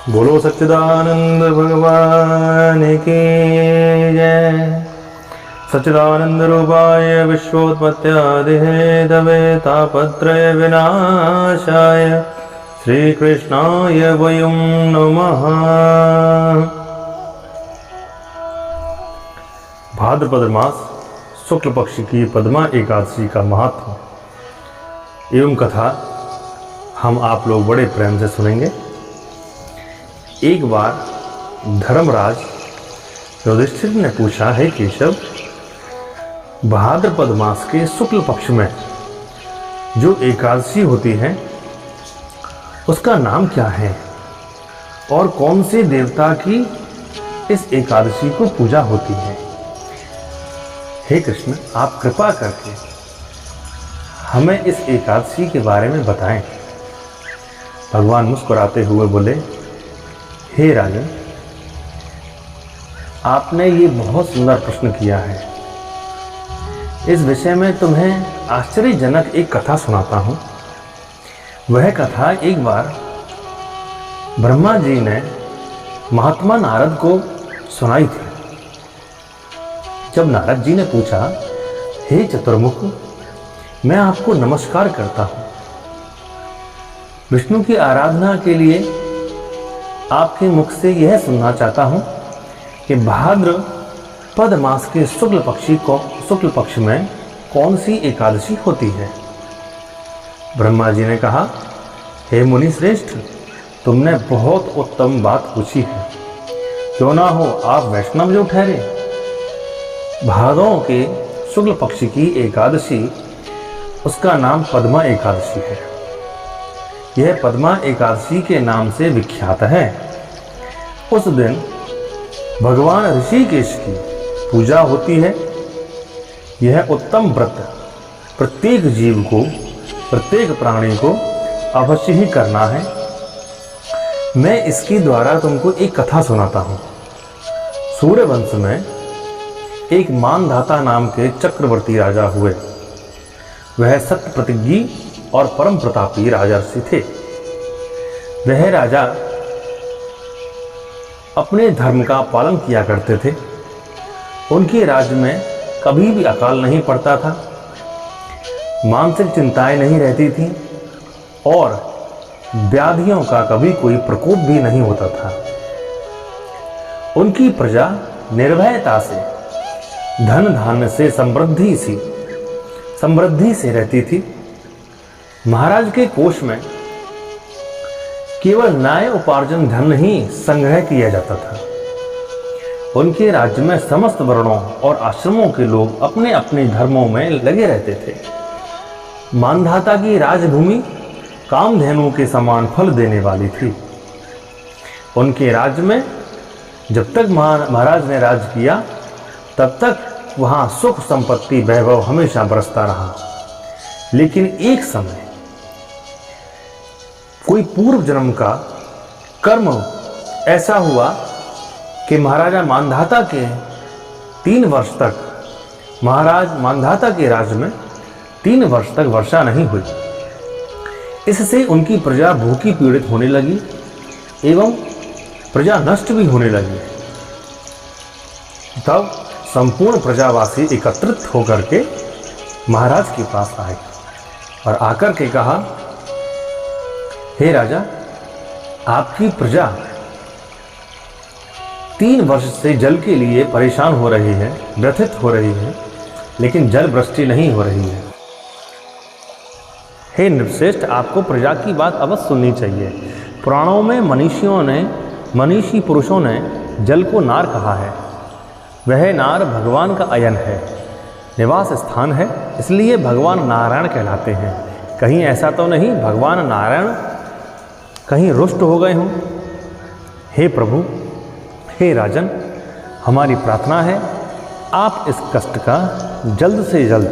बोलो सच्चिदानंद भगवान की जय। सच्चिदानंद रूपाय विश्वोत्पत्त्यादिहेतवे तापत्रय विनाशाय श्री कृष्णाय वयं नमः। भाद्रपद मास शुक्ल पक्ष की पद्मा एकादशी का महत्व एवं कथा हम आप लोग बड़े प्रेम से सुनेंगे। एक बार धर्मराज युधिष्ठिर ने पूछा, है केशव, भाद्रपद मास के शुक्ल पक्ष में जो एकादशी होती है उसका नाम क्या है और कौन से देवता की इस एकादशी को पूजा होती है? हे कृष्ण, आप कृपा करके हमें इस एकादशी के बारे में बताएं। भगवान मुस्कुराते हुए बोले, हे राजन, आपने ये बहुत सुंदर प्रश्न किया है। इस विषय में तुम्हें आश्चर्यजनक एक कथा सुनाता हूं। वह कथा एक बार ब्रह्मा जी ने महात्मा नारद को सुनाई थी। जब नारद जी ने पूछा, हे चतुर्मुख, मैं आपको नमस्कार करता हूं, विष्णु की आराधना के लिए आपके मुख से यह सुनना चाहता हूं कि भाद्रपद मास के शुक्ल पक्ष में कौन सी एकादशी होती है? ब्रह्मा जी ने कहा, हे मुनि श्रेष्ठ, तुमने बहुत उत्तम बात पूछी है। क्यों ना हो आप वैष्णव जो ठहरे। भादों के शुक्ल पक्ष की एकादशी, उसका नाम पद्मा एकादशी है। यह पद्मा एकादशी के नाम से विख्यात है। उस दिन भगवान ऋषिकेश की पूजा होती है। यह उत्तम व्रत प्रत्येक जीव को, प्रत्येक प्राणी को अवश्य ही करना है। मैं इसके द्वारा तुमको एक कथा सुनाता हूँ। सूर्यवंश में एक मानधाता नाम के चक्रवर्ती राजा हुए। वह सत्य प्रतिज्ञी और परम प्रतापी राजर्षि थे। वह राजा अपने धर्म का पालन किया करते थे। उनके राज्य में कभी भी अकाल नहीं पड़ता था, मानसिक चिंताएं नहीं रहती थीं और व्याधियों का कभी कोई प्रकोप भी नहीं होता था। उनकी प्रजा निर्भयता से, धन धान्य से समृद्धि से रहती थी। महाराज के कोष में केवल न्याय उपार्जन धन ही संग्रह किया जाता था। उनके राज्य में समस्त वर्णों और आश्रमों के लोग अपने अपने धर्मों में लगे रहते थे। मानधाता की राजभूमि कामधेनु के समान फल देने वाली थी। उनके राज्य में जब तक महाराज ने राज किया, तब तक वहां सुख संपत्ति वैभव हमेशा बरसता रहा। लेकिन एक समय कोई पूर्व जन्म का कर्म ऐसा हुआ कि महाराजा मानधाता के 3 वर्ष तक, महाराज मानधाता के राज्य में 3 वर्ष तक वर्षा नहीं हुई। इससे उनकी प्रजा भूखी पीड़ित होने लगी एवं प्रजा नष्ट भी होने लगी। तब संपूर्ण प्रजावासी एकत्रित होकर के महाराज के पास आए और आकर के कहा, हे राजा, आपकी प्रजा 3 वर्ष से जल के लिए परेशान हो रही है, व्यथित हो रही है, लेकिन जल वृष्टि नहीं हो रही है। हे नृपश्रेष्ठ, आपको प्रजा की बात अवश्य सुननी चाहिए। पुराणों में मनीषी पुरुषों ने जल को नार कहा है। वह नार भगवान का अयन है, निवास स्थान है, इसलिए भगवान नारायण कहलाते हैं। कहीं ऐसा तो नहीं भगवान नारायण कहीं रुष्ट हो गए हों? हे प्रभु, हे राजन, हमारी प्रार्थना है आप इस कष्ट का जल्द से जल्द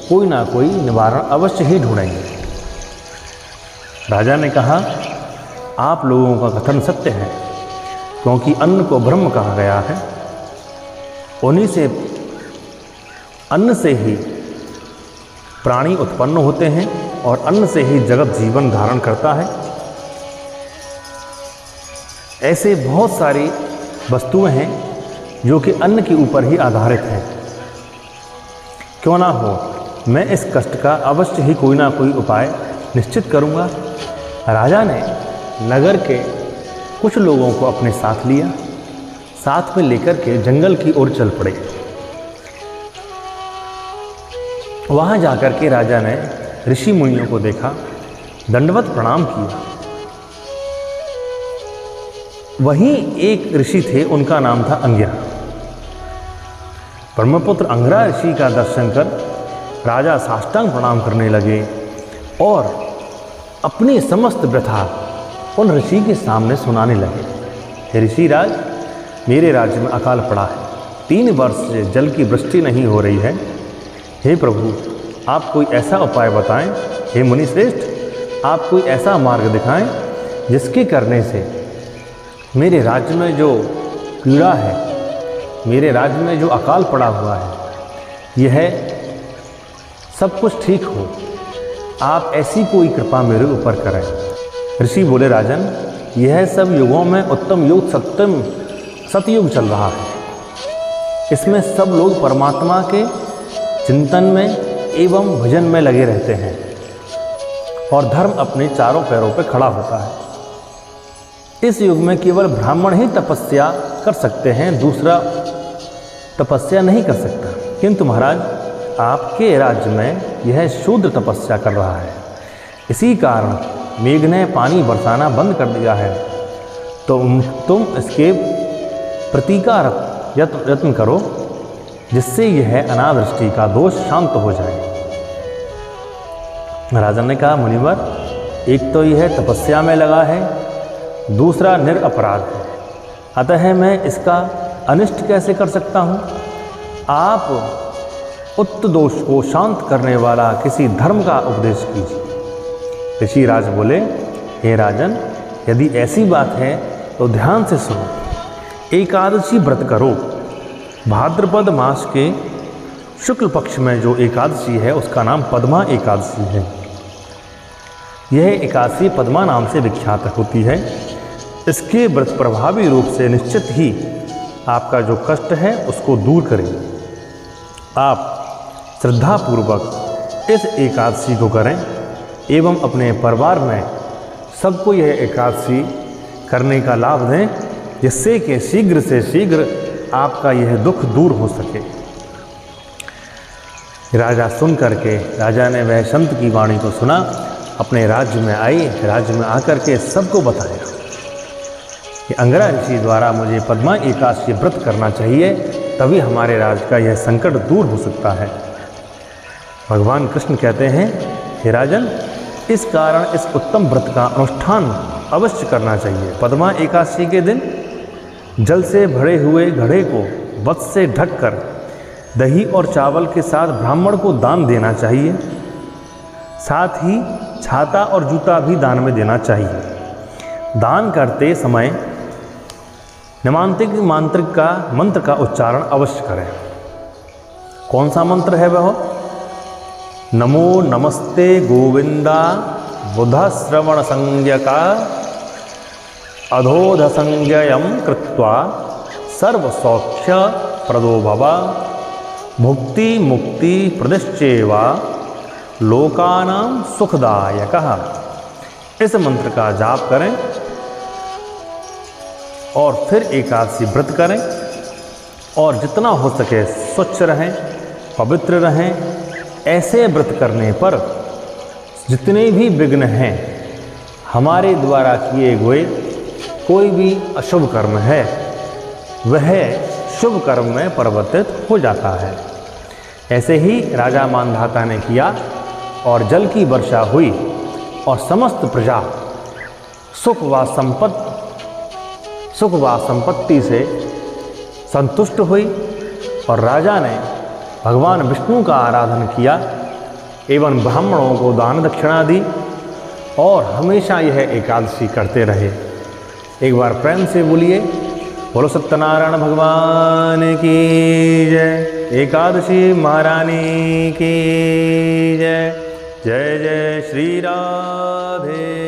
कोई ना कोई निवारण अवश्य ही ढूंढेंगे। राजा ने कहा, आप लोगों का कथन सत्य है, क्योंकि अन्न को ब्रह्म कहा गया है। अन्न से ही प्राणी उत्पन्न होते हैं और अन्न से ही जगत जीवन धारण करता है। ऐसे बहुत सारी वस्तुएं हैं जो कि अन्न के ऊपर ही आधारित हैं। क्यों ना हो, मैं इस कष्ट का अवश्य ही कोई ना कोई उपाय निश्चित करूंगा। राजा ने नगर के कुछ लोगों को अपने साथ लिया, साथ में लेकर के जंगल की ओर चल पड़े। वहां जाकर के राजा ने ऋषि मुनियों को देखा, दंडवत प्रणाम किया। वहीं एक ऋषि थे, उनका नाम था अंगिरा। ब्रह्मपुत्र अंगिरा ऋषि का दर्शन कर राजा साष्टांग प्रणाम करने लगे और अपनी समस्त व्यथा उन ऋषि के सामने सुनाने लगे। हे ऋषिराज, मेरे राज्य में अकाल पड़ा है, 3 वर्ष से जल की वृष्टि नहीं हो रही है। हे प्रभु, आप कोई ऐसा उपाय बताएं। हे मुनि श्रेष्ठ, आप कोई ऐसा मार्ग दिखाएं जिसके करने से मेरे राज्य में जो पीड़ा है, मेरे राज्य में जो अकाल पड़ा हुआ है, यह सब कुछ ठीक हो। आप ऐसी कोई कृपा मेरे ऊपर करें। ऋषि बोले, राजन, यह सब युगों में उत्तम युग सतयुग चल रहा है। इसमें सब लोग परमात्मा के चिंतन में एवं भजन में लगे रहते हैं और धर्म अपने चारों पैरों पर खड़ा होता है। इस युग में केवल ब्राह्मण ही तपस्या कर सकते हैं, दूसरा तपस्या नहीं कर सकता। किंतु महाराज, आपके राज्य में यह शूद्र तपस्या कर रहा है। इसी कारण मेघ ने पानी बरसाना बंद कर दिया है। तो तुम इसके प्रतिकार यत्न करो, जिससे यह अनावृष्टि का दोष शांत हो जाए। राजन ने कहा, मुनिवर, एक तो यह तपस्या में लगा है, दूसरा निरपराध है, अतः मैं इसका अनिष्ट कैसे कर सकता हूँ। आप उत्त दोष को शांत करने वाला किसी धर्म का उपदेश कीजिए। ऋषिराज बोले, हे राजन, यदि ऐसी बात है तो ध्यान से सुनो। एकादशी व्रत करो। भाद्रपद मास के शुक्ल पक्ष में जो एकादशी है उसका नाम पद्मा एकादशी है। यह एकादशी पद्मा नाम से विख्यात होती है। इसके व्रत प्रभावी रूप से निश्चित ही आपका जो कष्ट है उसको दूर करें। आप श्रद्धापूर्वक इस एकादशी को करें एवं अपने परिवार में सबको यह एकादशी करने का लाभ दें, जिससे कि शीघ्र से शीघ्र आपका यह दुख दूर हो सके। राजा सुन करके, राजा ने वह संत की वाणी को सुना, अपने राज्य में आई, राज्य में आकर के सबको बताया कि अंगिरा ऋषि द्वारा मुझे पद्मा एकादशी व्रत करना चाहिए, तभी हमारे राज्य का यह संकट दूर हो सकता है। भगवान कृष्ण कहते हैं, हे राजन, इस कारण इस उत्तम व्रत का अनुष्ठान अवश्य करना चाहिए। पद्मा एकादशी के दिन जल से भरे हुए घड़े को वत्स से ढककर दही और चावल के साथ ब्राह्मण को दान देना चाहिए। साथ ही छाता और जूता भी दान में देना चाहिए। दान करते समय निमांत्रिक मांत्रिक का मंत्र का उच्चारण अवश्य करें। कौन सा मंत्र है वह? नमो नमस्ते गोविंदा बुध श्रवण संज्ञका अधोध संज्ञयम कृत्वा सर्व सौख्य प्रदो भवा भुक्ति मुक्ति प्रदिश्चेवा लोकानां सुखदायकः। इस मंत्र का जाप करें और फिर एकादशी व्रत करें और जितना हो सके स्वच्छ रहें, पवित्र रहें। ऐसे व्रत करने पर जितने भी विघ्न हैं, हमारे द्वारा किए हुए कोई भी अशुभ कर्म है, वह शुभ कर्म में परिवर्तित हो जाता है। ऐसे ही राजा मानधाता ने किया और जल की वर्षा हुई और समस्त प्रजा सुख व संपत्ति से संतुष्ट हुई और राजा ने भगवान विष्णु का आराधन किया एवं ब्राह्मणों को दान दक्षिणा दी और हमेशा यह एकादशी करते रहे। एक बार प्रेम से बोलिए, बोलो सत्यनारायण भगवान की जय, एकादशी महारानी की जय। जय जय श्री राधे।